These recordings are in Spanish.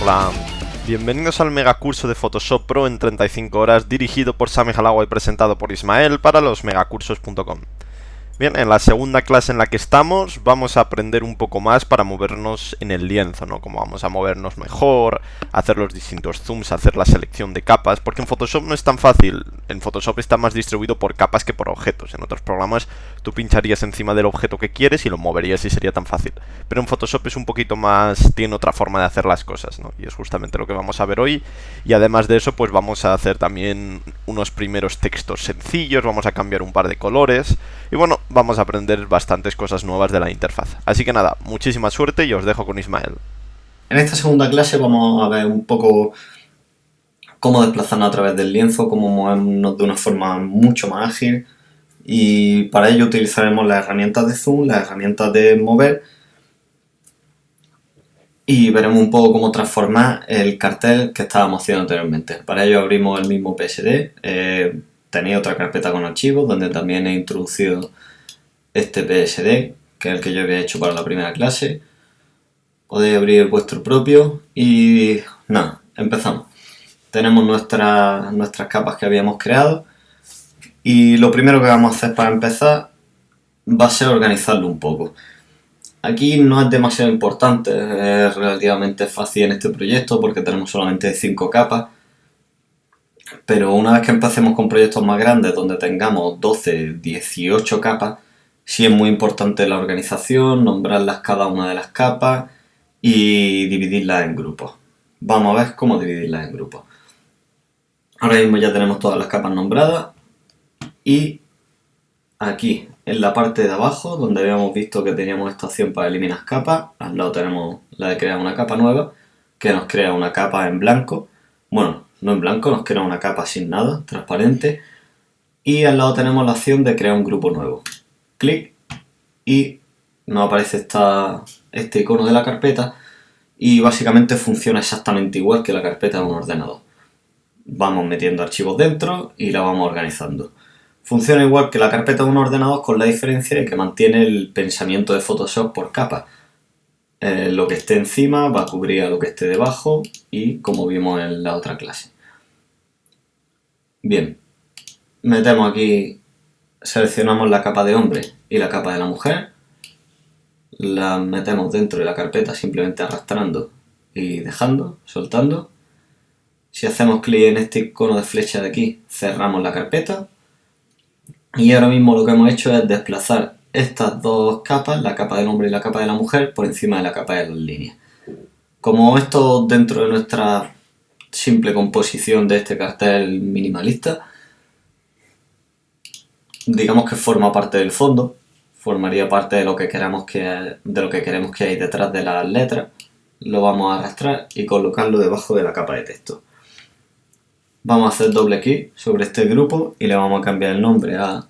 Hola, bienvenidos al megacurso de Photoshop Pro en 35 horas dirigido por Sami Halawa y presentado por Ismael para los megacursos.com. Bien, en la segunda clase en la que estamos vamos a aprender un poco más para movernos en el lienzo, ¿no? Cómo vamos a movernos mejor, hacer los distintos zooms, hacer la selección de capas, porque en Photoshop no es tan fácil. En Photoshop está más distribuido por capas que por objetos. En otros programas tú pincharías encima del objeto que quieres y lo moverías y sería tan fácil. Pero en Photoshop es un poquito más, tiene otra forma de hacer las cosas, ¿no? Y es justamente lo que vamos a ver hoy. Y además de eso, pues vamos a hacer también unos primeros textos sencillos, vamos a cambiar un par de colores. Y bueno, vamos a aprender bastantes cosas nuevas de la interfaz. Así que nada, muchísima suerte y os dejo con Ismael. En esta segunda clase vamos a ver un poco cómo desplazarnos a través del lienzo, cómo movernos de una forma mucho más ágil, y para ello utilizaremos las herramientas de zoom, las herramientas de mover, y veremos un poco cómo transformar el cartel que estábamos haciendo anteriormente. Para ello abrimos el mismo PSD, tenéis otra carpeta con archivos donde también he introducido este PSD, que es el que yo había hecho para la primera clase. Podéis abrir vuestro propio y nada, empezamos. Tenemos nuestras capas que habíamos creado y lo primero que vamos a hacer para empezar va a ser organizarlo un poco. Aquí no es demasiado importante, es relativamente fácil en este proyecto porque tenemos solamente 5 capas, pero una vez que empecemos con proyectos más grandes donde tengamos 12, 18 capas, sí es muy importante la organización, nombrarlas cada una de las capas y dividirlas en grupos. Vamos a ver cómo dividirlas en grupos. Ahora mismo ya tenemos todas las capas nombradas y aquí en la parte de abajo donde habíamos visto que teníamos esta opción para eliminar capas, al lado tenemos la de crear una capa nueva que nos crea una capa en blanco, bueno, no en blanco, nos crea una capa sin nada, transparente, y al lado tenemos la opción de crear un grupo nuevo. Clic y nos aparece este icono de la carpeta y básicamente funciona exactamente igual que la carpeta de un ordenador. Vamos metiendo archivos dentro y la vamos organizando. Funciona igual que la carpeta de un ordenador con la diferencia de que mantiene el pensamiento de Photoshop por capas. Lo que esté encima va a cubrir a lo que esté debajo y como vimos en la otra clase. Bien, metemos aquí, seleccionamos la capa de hombre y la capa de la mujer. La metemos dentro de la carpeta simplemente arrastrando y dejando, soltando. Si hacemos clic en este icono de flecha de aquí, cerramos la carpeta. Y ahora mismo lo que hemos hecho es desplazar estas dos capas, la capa del hombre y la capa de la mujer, por encima de la capa de las líneas. Como esto dentro de nuestra simple composición de este cartel minimalista, digamos que forma parte del fondo, formaría parte de lo que queremos que hay detrás de las letras, lo vamos a arrastrar y colocarlo debajo de la capa de texto. Vamos a hacer doble clic sobre este grupo y le vamos a cambiar el nombre a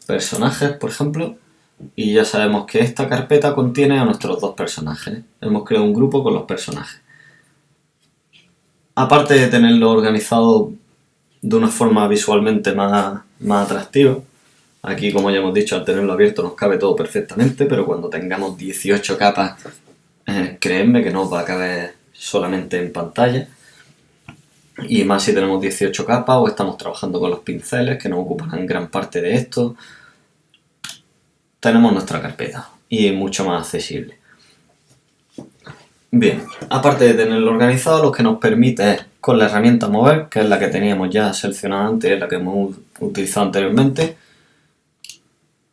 personajes, por ejemplo, y ya sabemos que esta carpeta contiene a nuestros dos personajes. Hemos creado un grupo con los personajes. Aparte de tenerlo organizado de una forma visualmente más atractiva, aquí, como ya hemos dicho, al tenerlo abierto nos cabe todo perfectamente, pero cuando tengamos 18 capas, creedme que no va a caber solamente en pantalla. Y más si tenemos 18 capas o estamos trabajando con los pinceles que nos ocupan gran parte de esto. Tenemos nuestra carpeta y es mucho más accesible. Bien, aparte de tenerlo organizado, lo que nos permite es, con la herramienta mover, que es la que teníamos ya seleccionada antes, es la que hemos utilizado anteriormente,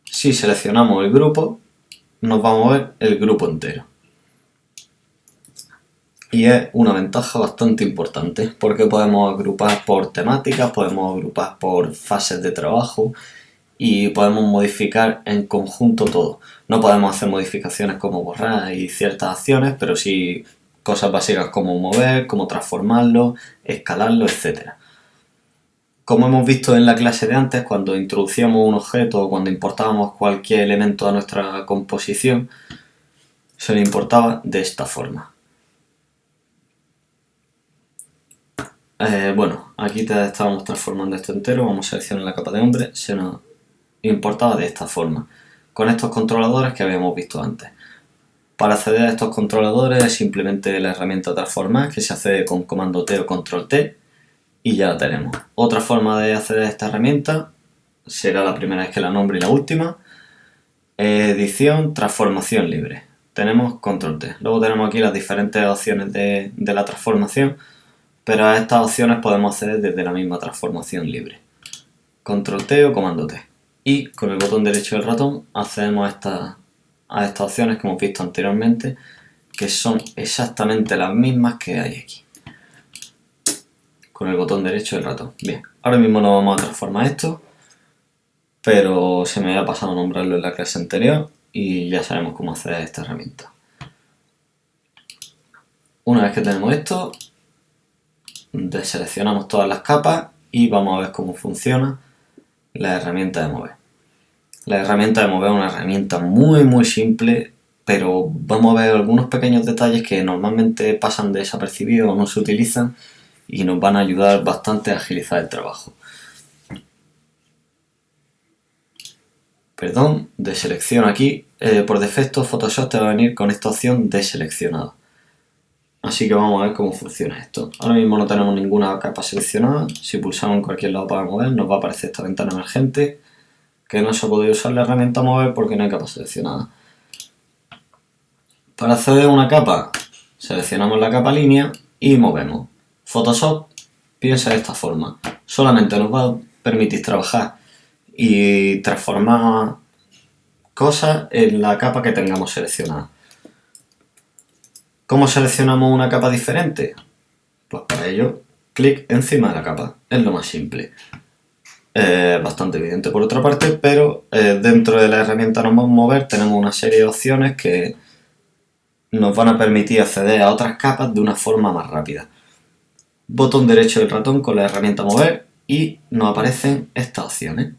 si seleccionamos el grupo, nos va a mover el grupo entero. Y es una ventaja bastante importante porque podemos agrupar por temáticas, podemos agrupar por fases de trabajo y podemos modificar en conjunto todo. No podemos hacer modificaciones como borrar y ciertas acciones, pero sí cosas básicas como mover, como transformarlo, escalarlo, etc. Como hemos visto en la clase de antes, cuando introducíamos un objeto o cuando importábamos cualquier elemento a nuestra composición, se le importaba de esta forma. Bueno, aquí estábamos transformando esto entero, vamos a seleccionar la capa de hombre, se nos importaba de esta forma, con estos controladores que habíamos visto antes. Para acceder a estos controladores es simplemente la herramienta transformar, que se hace con comando T o control T, y ya la tenemos. Otra forma de acceder a esta herramienta será la primera vez que la nombre y la última. Edición, transformación libre. Tenemos control T. Luego tenemos aquí las diferentes opciones de la transformación, pero a estas opciones podemos acceder desde la misma transformación libre. Control T o comando T. Y con el botón derecho del ratón accedemos a estas opciones que hemos visto anteriormente, que son exactamente las mismas que hay aquí. Con el botón derecho del ratón. Bien, ahora mismo no vamos a transformar esto, pero se me había pasado nombrarlo en la clase anterior y ya sabemos cómo hacer esta herramienta. Una vez que tenemos esto, deseleccionamos todas las capas y vamos a ver cómo funciona la herramienta de mover. La herramienta de mover es una herramienta muy simple, pero vamos a ver algunos pequeños detalles que normalmente pasan desapercibidos o no se utilizan y nos van a ayudar bastante a agilizar el trabajo. Perdón, deselecciono aquí. Por defecto Photoshop te va a venir con esta opción deseleccionado. Así que vamos a ver cómo funciona esto. Ahora mismo no tenemos ninguna capa seleccionada. Si pulsamos en cualquier lado para mover nos va a aparecer esta ventana emergente, que no se ha podido usar la herramienta mover porque no hay capa seleccionada. Para acceder a una capa, seleccionamos la capa línea y movemos. Photoshop piensa de esta forma. Solamente nos va a permitir trabajar y transformar cosas en la capa que tengamos seleccionada. ¿Cómo seleccionamos una capa diferente? Pues para ello, clic encima de la capa. Es lo más simple. Bastante evidente por otra parte, pero dentro de la herramienta Nos Mover tenemos una serie de opciones que nos van a permitir acceder a otras capas de una forma más rápida. Botón derecho del ratón con la herramienta Mover y nos aparecen estas opciones.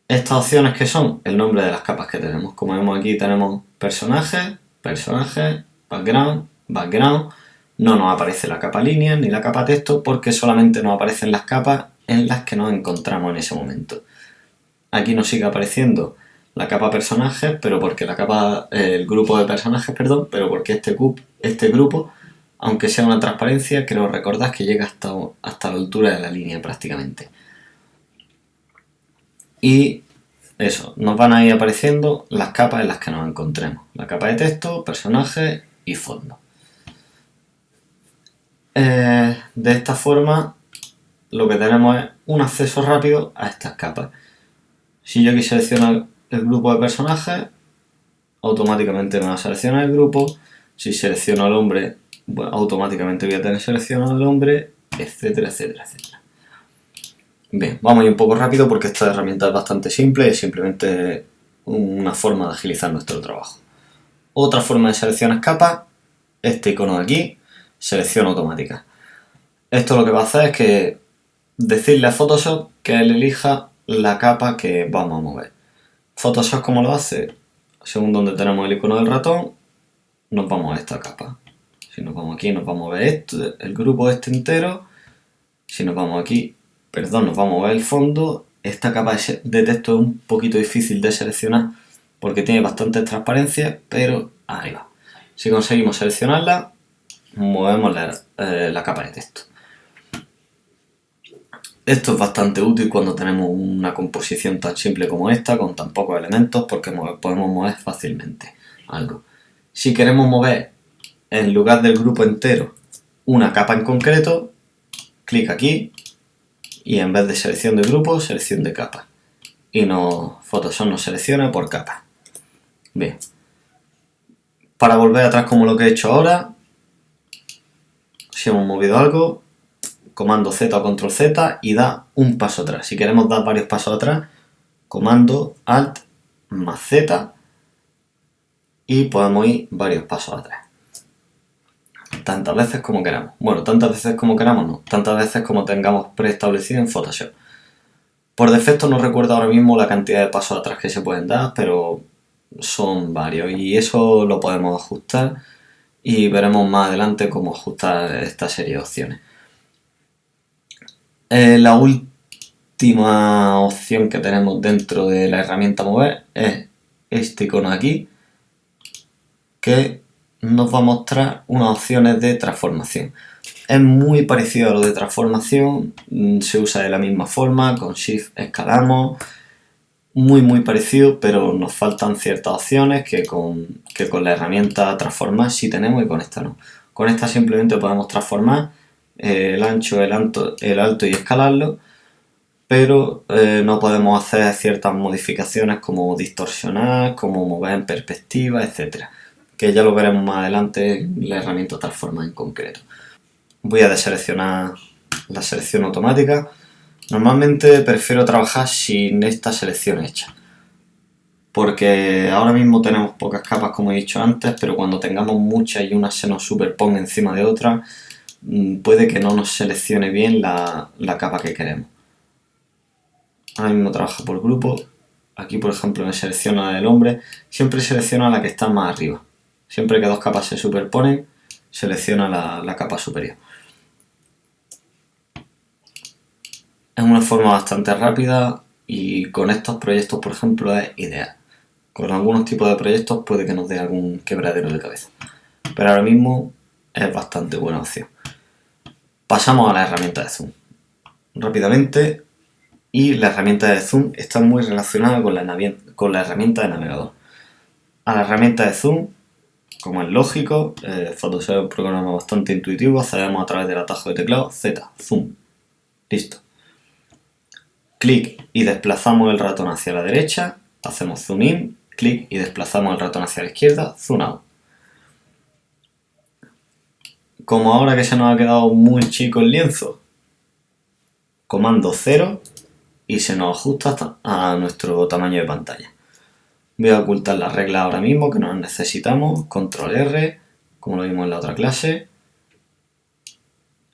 Estas opciones que son el nombre de las capas que tenemos. Como vemos aquí tenemos personajes, background. No nos aparece la capa línea ni la capa texto porque solamente nos aparecen las capas en las que nos encontramos en ese momento. Aquí nos sigue apareciendo la capa personajes, pero porque el grupo de personajes, pero porque este grupo, aunque sea una transparencia, creo recordar que llega hasta la altura de la línea prácticamente. Y eso, nos van a ir apareciendo las capas en las que nos encontremos. La capa de texto, personajes y fondo. De esta forma lo que tenemos es un acceso rápido a estas capas. Si yo aquí selecciono el grupo de personajes, automáticamente me va a seleccionar el grupo. Si selecciono al hombre, bueno, automáticamente voy a tener seleccionado al hombre, etcétera. Bien, vamos a ir un poco rápido porque esta herramienta es bastante simple y es simplemente una forma de agilizar nuestro trabajo. Otra forma de seleccionar capas, este icono de aquí, selección automática. Esto lo que va a hacer es que decirle a Photoshop que él elija la capa que vamos a mover. Photoshop, ¿cómo lo hace? Según donde tenemos el icono del ratón, nos vamos a esta capa. Si nos vamos aquí, nos vamos a ver el grupo este entero. Si nos vamos aquí, nos vamos a ver el fondo. Esta capa de texto es un poquito difícil de seleccionar porque tiene bastante transparencia, pero ahí va. Si conseguimos seleccionarla, movemos la capa de texto. Esto es bastante útil cuando tenemos una composición tan simple como esta, con tan pocos elementos, porque podemos mover fácilmente algo. Si queremos mover en lugar del grupo entero una capa en concreto, clic aquí y en vez de selección de grupo, selección de capa. Y Photoshop nos selecciona por capa. Bien. Para volver atrás como lo que he hecho ahora, si hemos movido algo, comando Z o control Z y da un paso atrás. Si queremos dar varios pasos atrás, comando Alt más Z y podemos ir varios pasos atrás. Tantas veces como queramos. Bueno, tantas veces como queramos no, tantas veces como tengamos preestablecido en Photoshop. Por defecto no recuerdo ahora mismo la cantidad de pasos atrás que se pueden dar, pero son varios y eso lo podemos ajustar y veremos más adelante cómo ajustar esta serie de opciones. La última opción que tenemos dentro de la herramienta mover es este icono de aquí, que nos va a mostrar unas opciones de transformación. Es muy parecido a lo de transformación, se usa de la misma forma, con Shift escalamos, muy parecido, pero nos faltan ciertas opciones que con la herramienta transformar sí tenemos y con esta no. Con esta simplemente podemos transformar el ancho, el alto y escalarlo, pero no podemos hacer ciertas modificaciones como distorsionar, como mover en perspectiva, etcétera, que ya lo veremos más adelante en la herramienta transformar en concreto. Voy a deseleccionar la selección automática. Normalmente prefiero trabajar sin esta selección hecha, porque ahora mismo tenemos pocas capas como he dicho antes, pero cuando tengamos muchas y una se nos superponga encima de otra, puede que no nos seleccione bien la capa que queremos. Ahora mismo trabaja por grupo. Aquí por ejemplo me selecciona el hombre, siempre selecciona la que está más arriba. Siempre que dos capas se superponen, selecciona la capa superior. Es una forma bastante rápida y con estos proyectos, por ejemplo, es ideal. Con algunos tipos de proyectos puede que nos dé algún quebradero de cabeza, pero ahora mismo es bastante buena opción. Pasamos a la herramienta de zoom rápidamente, y la herramienta de zoom está muy relacionada con la herramienta de navegador. A la herramienta de zoom, como es lógico, Photoshop es un programa bastante intuitivo, accedemos a través del atajo de teclado Z, zoom, listo. Clic y desplazamos el ratón hacia la derecha, hacemos zoom in, clic y desplazamos el ratón hacia la izquierda, zoom out. Como ahora que se nos ha quedado muy chico el lienzo, comando 0 y se nos ajusta a nuestro tamaño de pantalla. Voy a ocultar las reglas ahora mismo que no las necesitamos, control R, como lo vimos en la otra clase.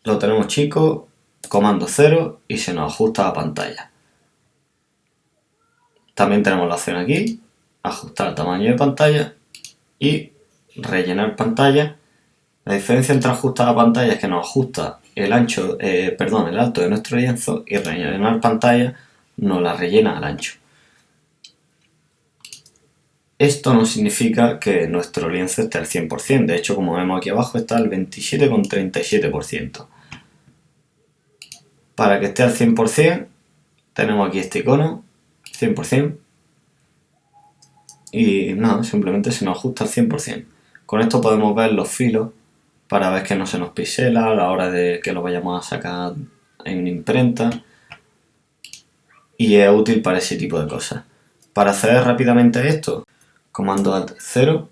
Lo tenemos chico, comando 0 y se nos ajusta a pantalla. También tenemos la opción aquí, ajustar tamaño de pantalla y rellenar pantalla. La diferencia entre ajustar a pantalla es que nos ajusta el alto de nuestro lienzo, y rellenar pantalla nos la rellena al ancho. Esto no significa que nuestro lienzo esté al 100%, de hecho como vemos aquí abajo está al 27,37%. Para que esté al 100% tenemos aquí este icono, 100%, y nada, simplemente se nos ajusta al 100%. Con esto podemos ver los filos para ver que no se nos pixela a la hora de que lo vayamos a sacar en imprenta, y es útil para ese tipo de cosas. Para hacer rápidamente esto, comando Alt 0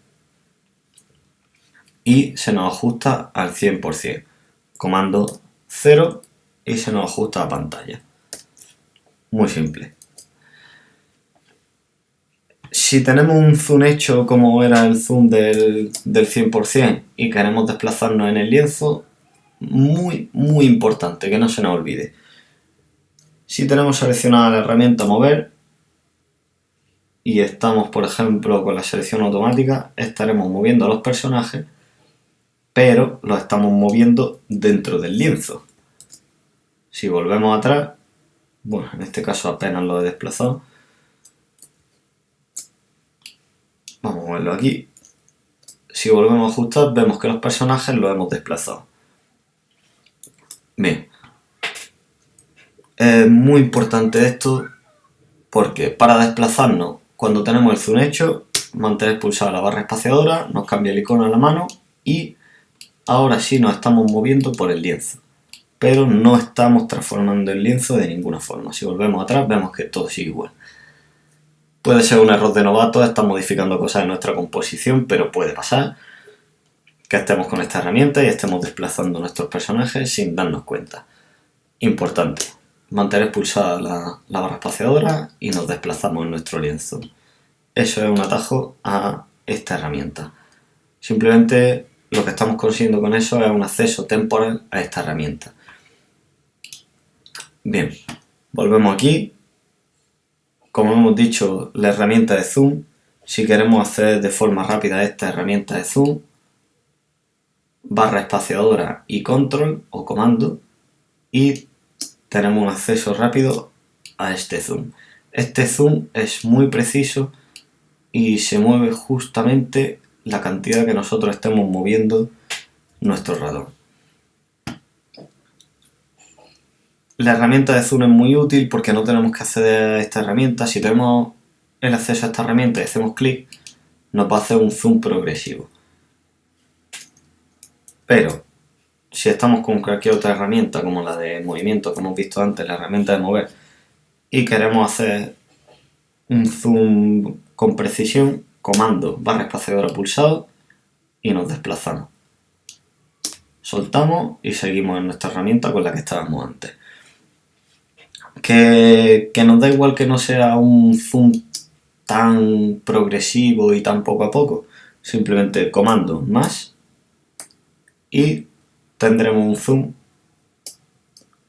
y se nos ajusta al 100%. Comando 0 y se nos ajusta a pantalla. Muy simple. Si tenemos un zoom hecho como era el zoom del 100% y queremos desplazarnos en el lienzo, muy importante que no se nos olvide. Si tenemos seleccionada la herramienta mover y estamos por ejemplo con la selección automática, estaremos moviendo a los personajes, pero los estamos moviendo dentro del lienzo. Si volvemos atrás, bueno, en este caso apenas lo he desplazado, vamos a moverlo aquí. Si volvemos a ajustar, vemos que los personajes los hemos desplazado. Bien. Es muy importante esto porque para desplazarnos, cuando tenemos el zoom hecho, mantener pulsada la barra espaciadora, nos cambia el icono a la mano y ahora sí nos estamos moviendo por el lienzo. Pero no estamos transformando el lienzo de ninguna forma. Si volvemos atrás, vemos que todo sigue igual. Puede ser un error de novato, estamos modificando cosas en nuestra composición, pero puede pasar que estemos con esta herramienta y estemos desplazando nuestros personajes sin darnos cuenta. Importante, mantener pulsada la barra espaciadora y nos desplazamos en nuestro lienzo. Eso es un atajo a esta herramienta. Simplemente lo que estamos consiguiendo con eso es un acceso temporal a esta herramienta. Bien, volvemos aquí. Como hemos dicho, la herramienta de zoom, si queremos hacer de forma rápida esta herramienta de zoom, barra espaciadora y control o comando, y tenemos un acceso rápido a este zoom. Este zoom es muy preciso y se mueve justamente la cantidad que nosotros estemos moviendo nuestro ratón. La herramienta de zoom es muy útil porque no tenemos que acceder a esta herramienta. Si tenemos el acceso a esta herramienta y hacemos clic, nos va a hacer un zoom progresivo. Pero si estamos con cualquier otra herramienta, como la de movimiento que hemos visto antes, la herramienta de mover, y queremos hacer un zoom con precisión, comando barra espaciadora pulsado y nos desplazamos. Soltamos y seguimos en nuestra herramienta con la que estábamos antes. Que nos da igual que no sea un zoom tan progresivo y tan poco a poco. Simplemente comando más y tendremos un zoom,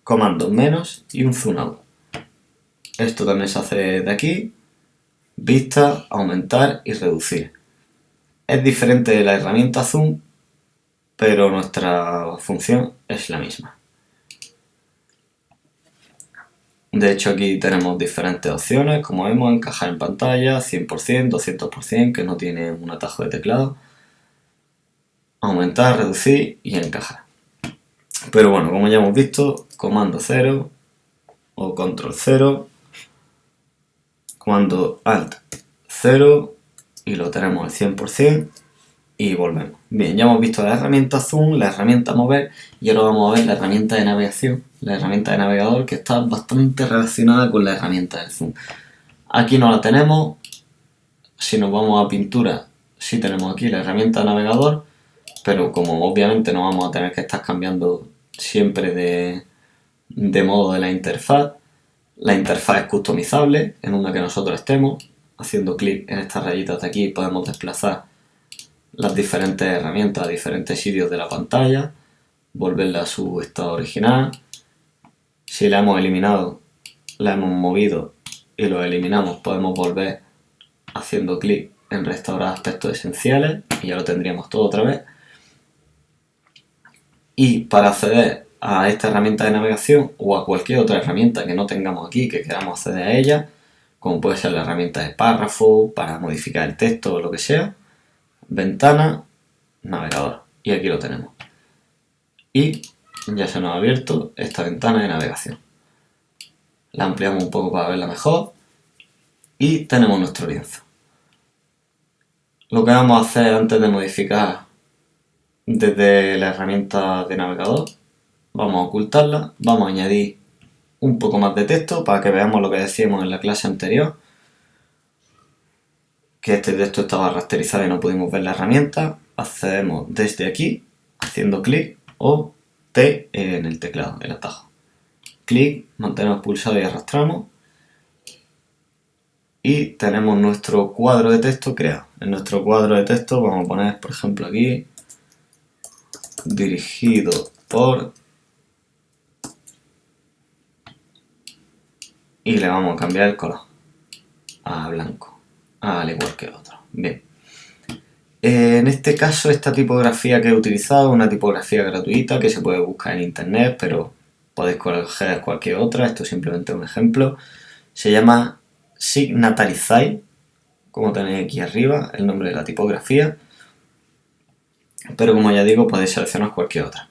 comando menos y un zoom out. Esto también se hace de aquí, vista, aumentar y reducir. Es diferente de la herramienta zoom, pero nuestra función es la misma. De hecho, aquí tenemos diferentes opciones, como vemos, encajar en pantalla, 100%, 200%, que no tiene un atajo de teclado, aumentar, reducir y encajar. Pero bueno, como ya hemos visto, comando 0 o control 0, comando alt 0 y lo tenemos al 100% y volvemos. Bien, ya hemos visto la herramienta zoom, la herramienta mover y ahora vamos a ver la herramienta de navegación, la herramienta de navegador, que está bastante relacionada con la herramienta del zoom. Aquí no la tenemos. Si nos vamos a pintura, sí tenemos aquí la herramienta de navegador, pero como obviamente no vamos a tener que estar cambiando siempre de modo de la interfaz es customizable en una que nosotros estemos. Haciendo clic en estas rayitas de aquí podemos desplazar las diferentes herramientas a diferentes sitios de la pantalla, volverla a su estado original. Si la hemos eliminado, la hemos movido y lo eliminamos, podemos volver haciendo clic en restaurar aspectos esenciales y ya lo tendríamos todo otra vez. Y para acceder a esta herramienta de navegación o a cualquier otra herramienta que no tengamos aquí, que queramos acceder a ella, como puede ser la herramienta de párrafo, para modificar el texto o lo que sea, ventana, navegador, y aquí lo tenemos. Y ya se nos ha abierto esta ventana de navegación. La ampliamos un poco para verla mejor y tenemos nuestro lienzo. Lo que vamos a hacer antes de modificar desde la herramienta de navegador, vamos a ocultarla, vamos a añadir un poco más de texto para que veamos lo que decíamos en la clase anterior, que este texto estaba rasterizado y no pudimos ver la herramienta. Accedemos desde aquí haciendo clic o T en el teclado, el atajo. Clic, mantenemos pulsado y arrastramos y tenemos nuestro cuadro de texto creado. En nuestro cuadro de texto vamos a poner, por ejemplo, aquí dirigido por, y le vamos a cambiar el color a blanco, al igual que el otro. Bien. En este caso, esta tipografía que he utilizado es una tipografía gratuita que se puede buscar en internet, pero podéis coger cualquier otra. Esto es simplemente un ejemplo. Se llama Signatarizai, como tenéis aquí arriba, el nombre de la tipografía. Pero como ya digo, podéis seleccionar cualquier otra.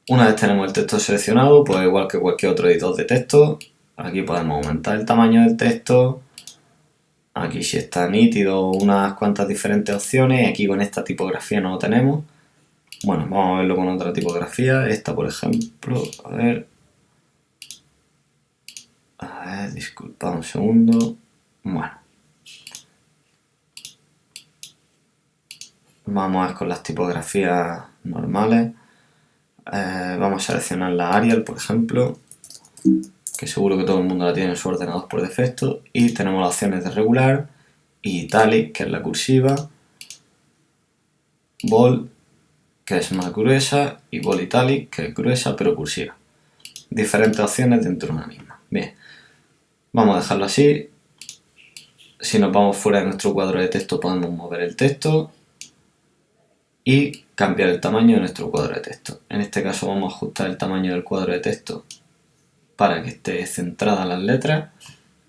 Una vez tenemos el texto seleccionado, pues igual que cualquier otro editor de texto, aquí podemos aumentar el tamaño del texto. Aquí si está nítido, unas cuantas diferentes opciones. Aquí con esta tipografía no lo tenemos. Bueno, vamos a verlo con otra tipografía. Esta, por ejemplo, a ver, disculpa un segundo. Bueno, vamos a ver con las tipografías normales. Vamos a seleccionar la Arial, por ejemplo, que seguro que todo el mundo la tiene en su ordenador por defecto, y tenemos las opciones de regular, y italic, que es la cursiva, bold, que es más gruesa, y bold italic, que es gruesa pero cursiva. Diferentes opciones dentro de una misma. Bien, vamos a dejarlo así. Si nos vamos fuera de nuestro cuadro de texto podemos mover el texto y cambiar el tamaño de nuestro cuadro de texto. En este caso vamos a ajustar el tamaño del cuadro de texto para que esté centrada las letras.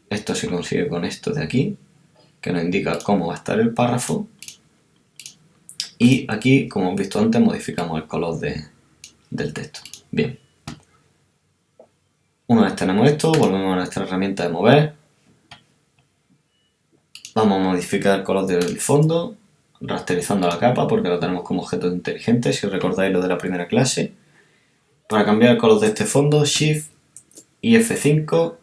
Esto se consigue con esto de aquí, que nos indica cómo va a estar el párrafo. Y aquí, como hemos visto antes, modificamos el color del texto. Bien. Una vez tenemos esto, volvemos a nuestra herramienta de mover. Vamos a modificar el color del fondo, rasterizando la capa porque lo tenemos como objeto inteligente, si recordáis lo de la primera clase. Para cambiar el color de este fondo, Shift y F5.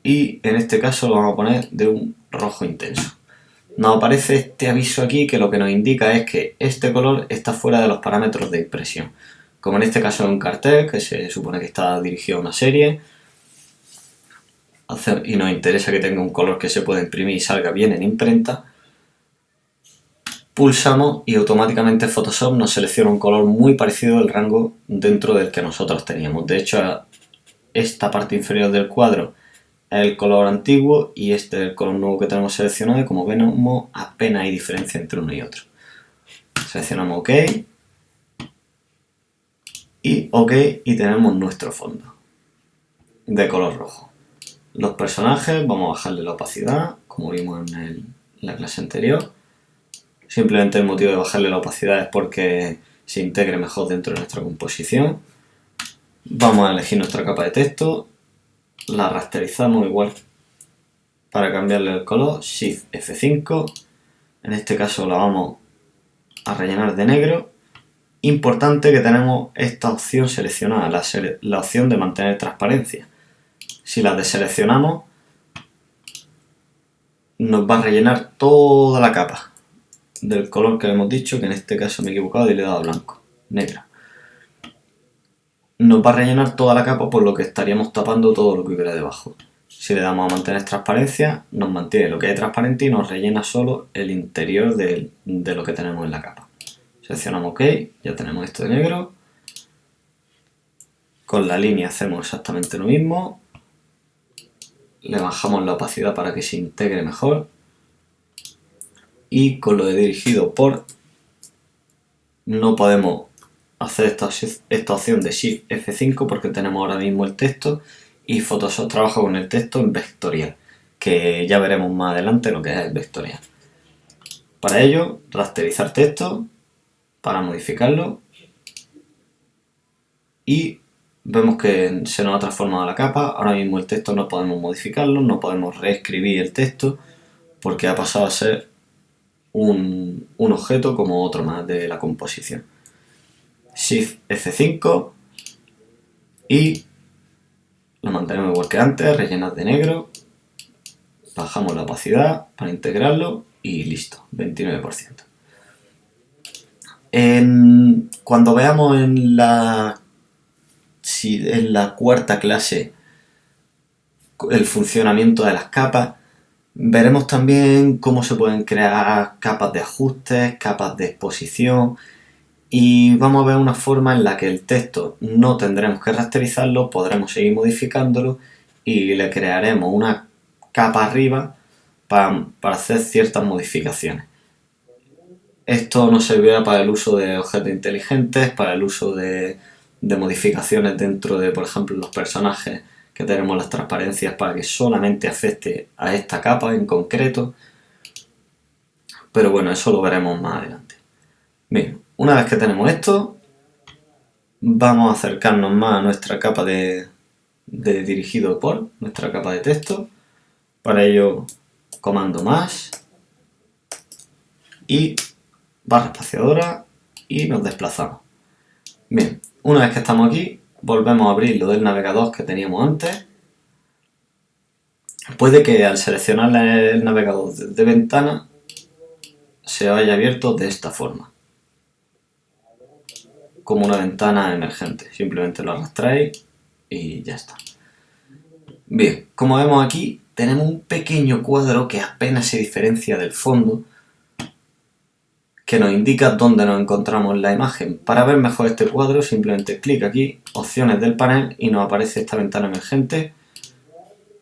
Y en este caso lo vamos a poner de un rojo intenso. Nos aparece este aviso aquí que lo que nos indica es que este color está fuera de los parámetros de impresión. Como en este caso es un cartel que se supone que está dirigido a una serie y nos interesa que tenga un color que se pueda imprimir y salga bien en imprenta, pulsamos y automáticamente Photoshop nos selecciona un color muy parecido al rango dentro del que nosotros teníamos. De hecho, esta parte inferior del cuadro es el color antiguo y este es el color nuevo que tenemos seleccionado y como vemos apenas hay diferencia entre uno y otro. Seleccionamos OK y OK y tenemos nuestro fondo de color rojo. Los personajes vamos a bajarle la opacidad como vimos en la clase anterior. Simplemente el motivo de bajarle la opacidad es porque se integre mejor dentro de nuestra composición. Vamos a elegir nuestra capa de texto. La rasterizamos igual para cambiarle el color, Shift F5, en este caso la vamos a rellenar de negro. Importante que tenemos esta opción seleccionada, la opción de mantener transparencia. Si la deseleccionamos, nos va a rellenar toda la capa del color que le hemos dicho, que en este caso me he equivocado y le he dado blanco, negra. Nos va a rellenar toda la capa, por lo que estaríamos tapando todo lo que hubiera debajo. Si le damos a mantener transparencia, nos mantiene lo que hay transparente y nos rellena solo el interior de lo que tenemos en la capa. Seleccionamos OK, ya tenemos esto de negro. Con la línea hacemos exactamente lo mismo. Le bajamos la opacidad para que se integre mejor. Y con lo de dirigido por, no podemos hacer esta opción de Shift F5 porque tenemos ahora mismo el texto y Photoshop trabaja con el texto en vectorial, que ya veremos más adelante lo que es el vectorial. Para ello, rasterizar texto para modificarlo y vemos que se nos ha transformado la capa. Ahora mismo el texto no podemos modificarlo, no podemos reescribir el texto porque ha pasado a ser un objeto como otro más de la composición. Shift F5 y lo mantenemos igual que antes, rellenar de negro, bajamos la opacidad para integrarlo y listo, 29%. Cuando veamos en la cuarta clase el funcionamiento de las capas, veremos también cómo se pueden crear capas de ajustes, capas de exposición y vamos a ver una forma en la que el texto no tendremos que rasterizarlo, podremos seguir modificándolo y le crearemos una capa arriba para hacer ciertas modificaciones. Esto nos servirá para el uso de objetos inteligentes, para el uso de modificaciones dentro de, por ejemplo, los personajes que tenemos las transparencias para que solamente afecte a esta capa en concreto. Pero bueno, eso lo veremos más adelante. Bien, una vez que tenemos esto, vamos a acercarnos más a nuestra capa de dirigido por, nuestra capa de texto. Para ello, comando más y barra espaciadora y nos desplazamos. Bien, una vez que estamos aquí, volvemos a abrir lo del navegador que teníamos antes. Puede que al seleccionar el navegador de ventana se haya abierto de esta forma, como una ventana emergente. Simplemente lo arrastráis y ya está. Bien, como vemos aquí, tenemos un pequeño cuadro que apenas se diferencia del fondo, que nos indica dónde nos encontramos en la imagen. Para ver mejor este cuadro, simplemente clic aquí, opciones del panel, y nos aparece esta ventana emergente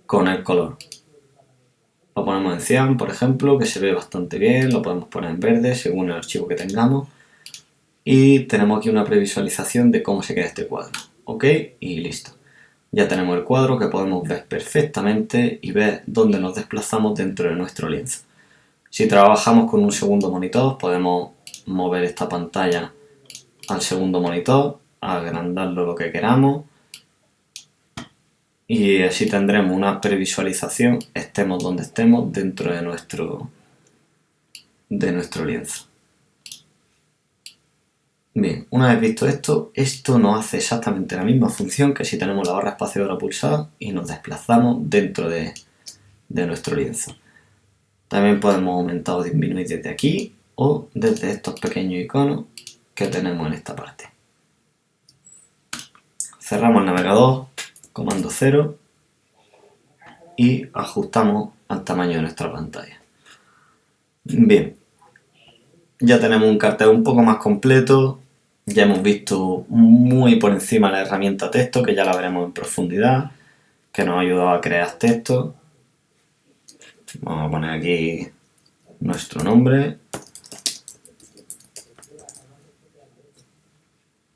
con el color. Lo ponemos en cian, por ejemplo, que se ve bastante bien, lo podemos poner en verde según el archivo que tengamos. Y tenemos aquí una previsualización de cómo se queda este cuadro. OK, y listo. Ya tenemos el cuadro que podemos ver perfectamente y ver dónde nos desplazamos dentro de nuestro lienzo. Si trabajamos con un segundo monitor, podemos mover esta pantalla al segundo monitor, agrandarlo lo que queramos y así tendremos una previsualización, estemos donde estemos, dentro de nuestro lienzo. Bien, una vez visto esto, esto nos hace exactamente la misma función que si tenemos la barra espaciadora pulsada y nos desplazamos dentro de nuestro lienzo. También podemos aumentar o disminuir desde aquí o desde estos pequeños iconos que tenemos en esta parte. Cerramos el navegador, comando 0 y ajustamos al tamaño de nuestra pantalla. Bien, ya tenemos un cartel un poco más completo. Ya hemos visto muy por encima la herramienta texto, que ya la veremos en profundidad, que nos ha ayudado a crear texto. Vamos a poner aquí nuestro nombre.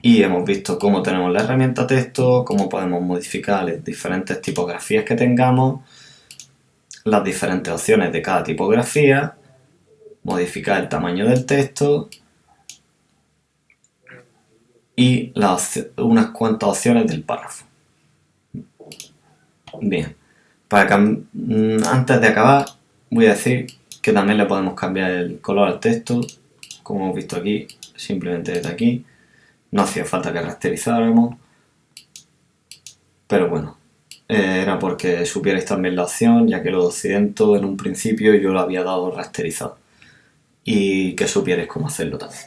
Y hemos visto cómo tenemos la herramienta texto, cómo podemos modificar las diferentes tipografías que tengamos, las diferentes opciones de cada tipografía, modificar el tamaño del texto y unas cuantas opciones del párrafo. Bien, antes de acabar voy a decir que también le podemos cambiar el color al texto, como hemos visto aquí, simplemente desde aquí. No hacía falta que rasterizáramos, pero bueno, era porque supierais también la opción, ya que lo de Occidente en un principio yo lo había dado rasterizado, y que supierais cómo hacerlo también.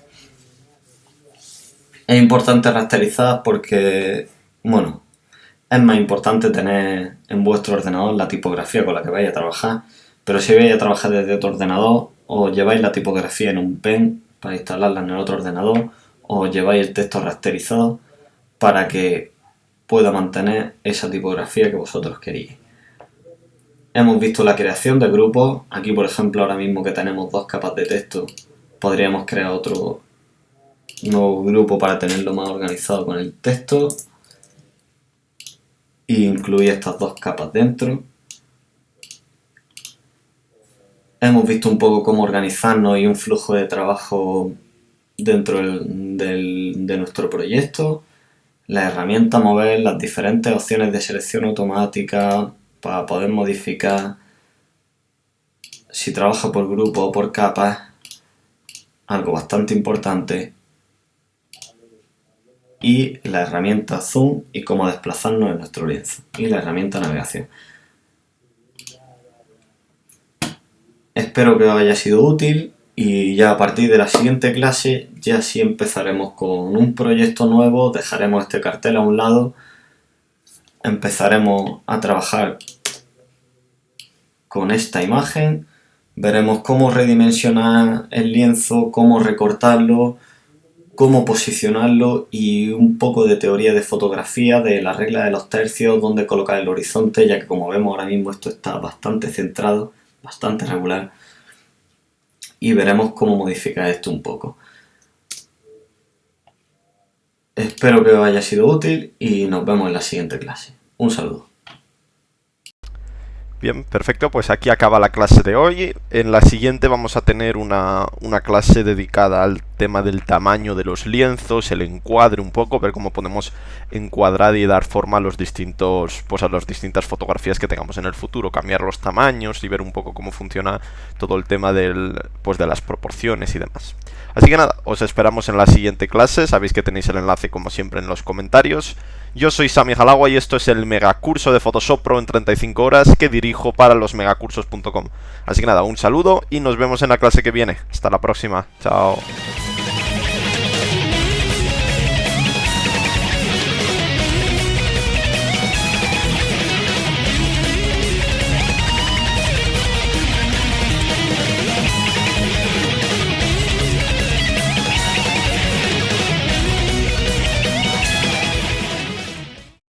Es importante rasterizar porque, bueno, es más importante tener en vuestro ordenador la tipografía con la que vais a trabajar, pero si vais a trabajar desde otro ordenador, os lleváis la tipografía en un pen para instalarla en el otro ordenador, o lleváis el texto rasterizado para que pueda mantener esa tipografía que vosotros queréis. Hemos visto la creación de grupos. Aquí, por ejemplo, ahora mismo que tenemos 2 capas de texto, podríamos crear otro nuevo grupo para tenerlo más organizado con el texto e incluir estas 2 capas dentro. Hemos visto un poco cómo organizarnos y un flujo de trabajo dentro de nuestro proyecto, la herramienta mover, las diferentes opciones de selección automática para poder modificar si trabaja por grupo o por capas, algo bastante importante, y la herramienta zoom y cómo desplazarnos en nuestro lienzo, y la herramienta navegación. Espero que os haya sido útil y ya a partir de la siguiente clase ya sí empezaremos con un proyecto nuevo, dejaremos este cartel a un lado, empezaremos a trabajar con esta imagen, veremos cómo redimensionar el lienzo, cómo recortarlo, cómo posicionarlo y un poco de teoría de fotografía, de la regla de los tercios, dónde colocar el horizonte, ya que como vemos ahora mismo esto está bastante centrado, bastante regular, y veremos cómo modificar esto un poco. Espero que os haya sido útil y nos vemos en la siguiente clase. Un saludo. Bien, perfecto, pues aquí acaba la clase de hoy. En la siguiente vamos a tener una clase dedicada al tema del tamaño de los lienzos, el encuadre un poco, ver cómo podemos encuadrar y dar forma a los distintos, pues a las distintas fotografías que tengamos en el futuro, cambiar los tamaños y ver un poco cómo funciona todo el tema de las proporciones y demás. Así que nada, os esperamos en la siguiente clase, sabéis que tenéis el enlace como siempre en los comentarios. Yo soy Sami Jalagua y esto es el megacurso de Photoshop Pro en 35 horas que dirijo para losmegacursos.com. Así que nada, un saludo y nos vemos en la clase que viene. Hasta la próxima. Chao.